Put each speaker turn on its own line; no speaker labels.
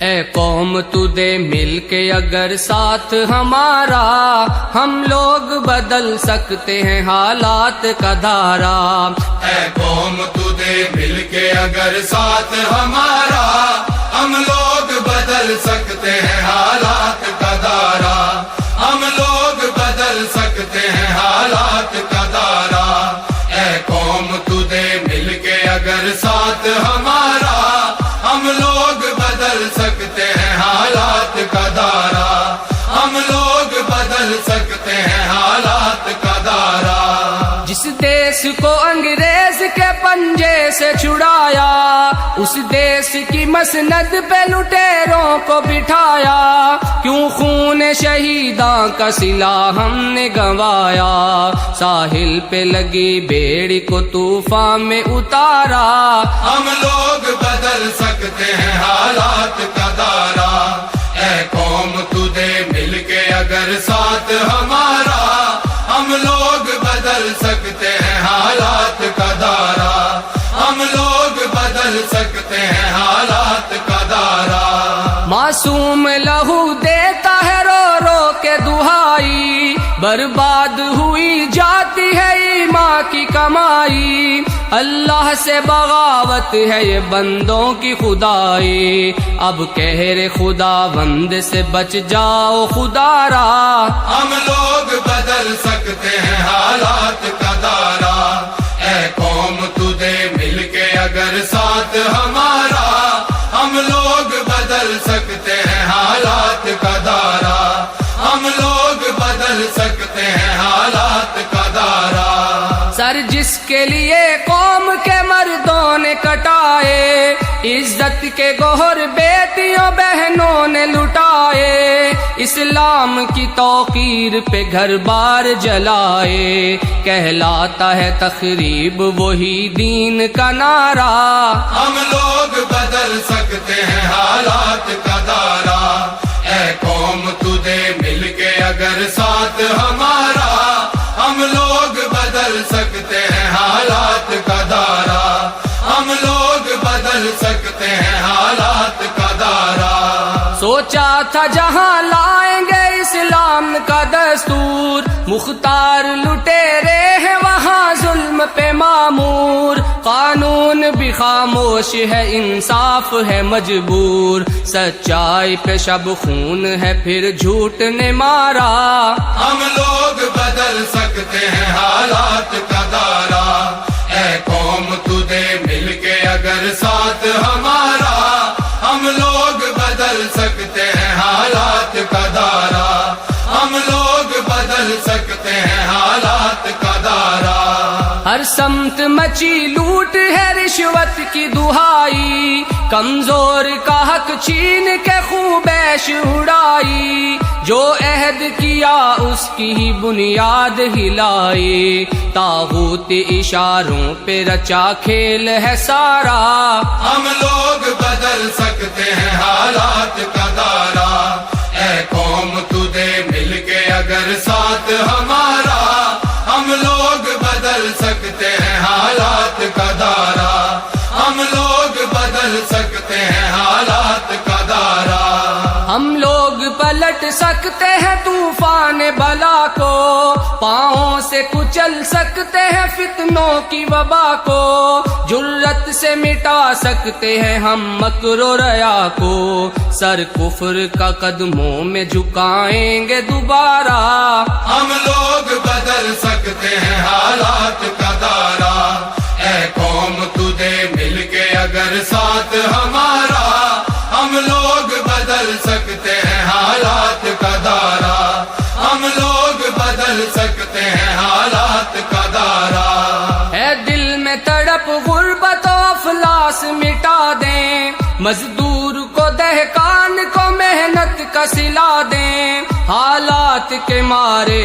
اے قوم تو دے مل کے اگر ساتھ ہمارا، ہم لوگ بدل سکتے ہیں حالات کا دھارا۔
اے قوم تو دے مل کے اگر ساتھ ہمارا، ہم لوگ بدل سکتے ہیں حالات کا دھارا، ہم لوگ بدل سکتے ہیں حالات کا دھارا۔ اے قوم تو دے مل کے اگر ساتھ ہمارا، ہم لوگ بدل سکتے ہیں حالات کا دھارا، ہم لوگ بدل سکتے ہیں حالات کا دھارا۔
جس دیس کو انگریز کے پنجے سے چھڑایا، اس دیس کی مسند پہ لٹیروں کو بٹھایا، کیوں خون شہیداں کا صلہ ہم نے گنوایا، ساحل پہ لگی بیڑی کو طوفان میں اتارا۔
ہم لوگ بدل سکتے ہیں حالات کا دھارا۔ اے قوم تو دے مل کے اگر ساتھ ہمارا، ہم لوگ بدل سکتے ہیں حالات کا دھارا، ہم لوگ بدل سکتے ہیں حالات کا دھارا۔
معصوم لہو دیتا ہے رو رو کے دہائی، برباد ہوئی جاتی ہے ایمان کی کمائی، اللہ سے بغاوت ہے یہ بندوں کی خدائی، اب قہر خدا بند سے بچ جاؤ خدا را۔
ہم لوگ بدل سکتے ہیں حالات کا دھارا۔ اے قوم تو دے مل کے اگر ساتھ ہمارا، ہم لوگ بدل سکتے ہیں حالات کا دھارا، ہم لوگ بدل سکتے ہیں حالات کا دھارا۔
سر جس کے لیے قوم کے مردوں نے کٹائے، عزت کے گوہر بیٹیوں بہنوں نے لٹائے، اسلام کی توقیر پہ گھر بار جلائے، کہلاتا ہے تخریب وہی دین کا نعرہ۔
ہم لوگ بدل سکتے ہیں حالات کا دھارا۔ اے قوم تو دے مل کے اگر ساتھ ہمارا، ہم لوگ بدل سکتے ہیں حالات کا دھارا، ہم لوگ بدل سکتے ہیں حالات کا دھارا۔
سوچا تھا جہاں لائیں گے اسلام کا دستور، مختار لٹیرے ہیں وہاں ظلم پہ معمور، قانون بھی خاموش ہے انصاف ہے مجبور، سچائی پہ شب خون ہے پھر جھوٹ نے مارا۔
ہم لوگ بدل سکتے ہیں حالات کا دھارا۔ اے قوم تو دے مل کے اگر ساتھ ہمارا، ہم لوگ بدل سکتے ہیں حالات کا دھارا، ہم لوگ بدل سکتے ہیں حالات کا دھارا۔
ہر سمت مچی لوٹ ہے رشوت کی دہائی، کمزور کا حق چھین کے خوب عیش اڑائی، جو عہد کیا اس کی ہی بنیاد ہلائی، طاغوت اشاروں پہ رچا کھیل ہے سارا۔
ہم لوگ بدل سکتے ہیں حالات کا دھارا۔ اے قوم تو دے مل کے اگر ساتھ ہمارا، ہم لوگ بدل سکتے ہیں حالات کا دھارا، ہم لوگ بدل سکتے ہیں حالات کا دھارا۔
ہم لوگ پلٹ سکتے ہیں طوفان بلا کو، پاؤں سے کچل سکتے ہیں فتنوں کی وبا کو، جرت سے مٹا سکتے ہیں ہم مکر و ریا کو، سر کفر کا قدموں میں جھکائیں گے دوبارہ۔
ہم لوگ بدل سکتے ہیں حالات کا دھارا۔ اے قوم تو دے مل کے اگر ساتھ ہمارا، ہم لوگ بدل سکتے ہیں حالات کا دھارا، ہم لوگ بدل سکتے ہیں حالات کا دھارا۔
اے دل میں تڑپ غربت و افلاس مٹا دیں، مزدور کو دہقان کو محنت کا صلہ دیں، حالات کے مارے